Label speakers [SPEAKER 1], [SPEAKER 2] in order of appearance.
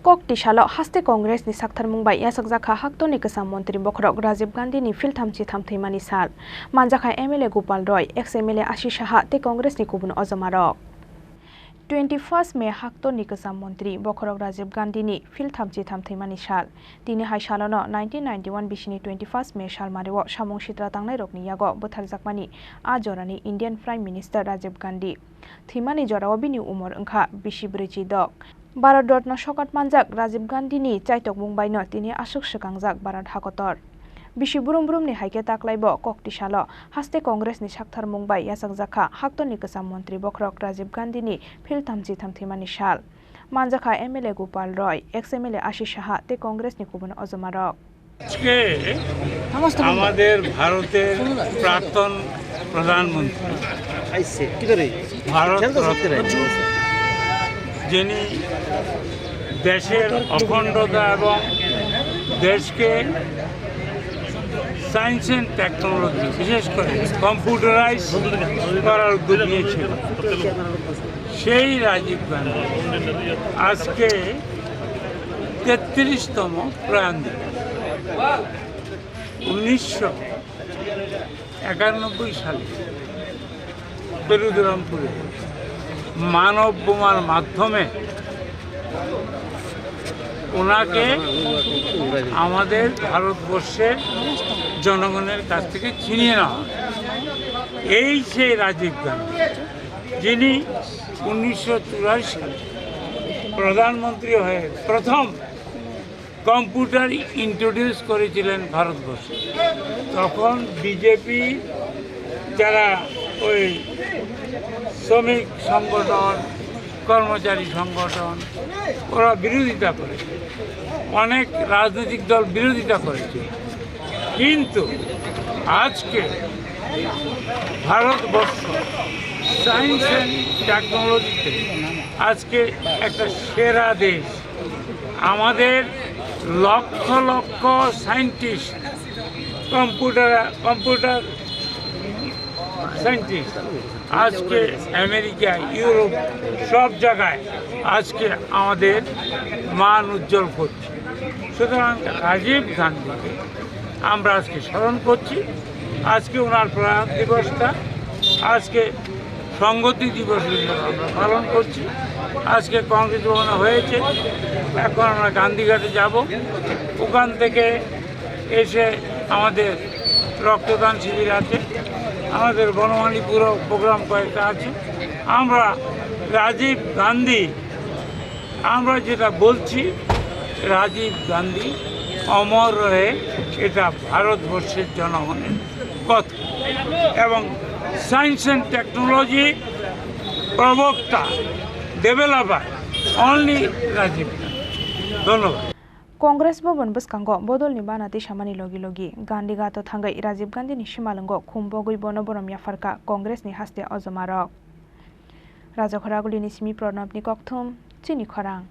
[SPEAKER 1] Koktisalo Haste Congress ni Saktharmung bai Khlaijakha haktoni kesam Mantri Bokrok Rajib Gandhi ni Philthamchitham Thowimani sal Manjakha MLA Gopal Roy ex MLA Ashishaha te Congress ni kubun ojamarok 21 May haktoni kesam Mantri Bokrok Rajib Gandhi ni Philthamchitham Thowimani sal tini hai salono 1991 bisini 21 May sal marewo samung sitra tangnai rokni yago butharjakmani a jorani Indian Prime Minister Rajib Gandhi Thowimani jorao bini umor wngkha 24 dok Bharat Ratna Sokat manjak Rajib Gandhi ni chaitok mungbaino tini asuk sekangjak Bharat hakotor. Bisi burum ni haike taklaibo Koktisalo Haste Congress ni Saktharmung bai Khlaijakha haktoni kesam Mantri Bokrok Rajib Gandhi ni Philthamchitham Thowimani sal. Manjakha MLA Gopal Roy ex MLA Ashishaha te Congress ni kubun ojamarok.
[SPEAKER 2] আজকে আমাদের ভারতের প্রাক্তন প্রধানমন্ত্রী যিনি দেশের অখণ্ডতা এবং দেশকে সায়েন্স অ্যান্ড টেকনোলজি বিশেষ করে কম্পিউটারাইজ করার উদ্যোগ নিয়েছিল সেই রাজীব গান্ধী আজকে 33তম প্রয়াণ দিবস 1991 সালে পেরুদরামপুরে মানব বোমার মাধ্যমে ওনাকে আমাদের ভারতবর্ষের জনগণের কাছ থেকে ছিনিয়ে নেওয়া হয়। এই সেই রাজীব গান্ধী যিনি 1984 সালে প্রধানমন্ত্রী হয়ে প্রথম কম্পিউটার ইন্ট্রোডিউস করেছিলেন ভারতবর্ষে। তখন বিজেপি যারা ওই শ্রমিক সংগঠন কর্মচারী সংগঠন ওরা বিরোধিতা করেছে, অনেক রাজনৈতিক দল বিরোধিতা করেছে, কিন্তু আজকে ভারতবর্ষ সায়েন্স অ্যান্ড টেকনোলজিতে আজকে একটা সেরা দেশ। আমাদের lakh lakh scientist computer scientist আজকে আমেরিকা ইউরোপ সব জায়গায় আজকে আমাদের মান উজ্জ্বল করছে। সুতরাং রাজীব গান্ধীকে আমরা আজকে স্মরণ করছি। আজকে ওনার প্রয়াণ দিবসটা আজকে সংগতি দিবস হিসেবে আমরা পালন করছি। আজকে কংগ্রেস ভবনে হয়েছে, এখন আমরা গান্ধীঘাটে যাব। ওখান থেকে এসে আমাদের রক্তদান শিবির আছে, আমাদের বনমালী পুরো প্রোগ্রাম কয়েকটা আছে। আমরা রাজীব গান্ধী আমরা যেটা বলছি, রাজীব গান্ধী অমর রয়ে এটা ভারতবর্ষের জনগণের কথা এবং সায়েন্স অ্যান্ড টেকনোলজি প্রবক্তা ডেভেলপার অনলি রাজীব গান্ধী। ধন্যবাদ।
[SPEAKER 1] Congress Bobon Buskango Bodol ni banati shamani logi Gandhi gato thangai Rajib Gandhi ni shimalungo khumbogui bono borom yafarka Congress ni Haste ojamarok Raja Khoraguli ni simi Pranab ni Kokthum Chini Khorang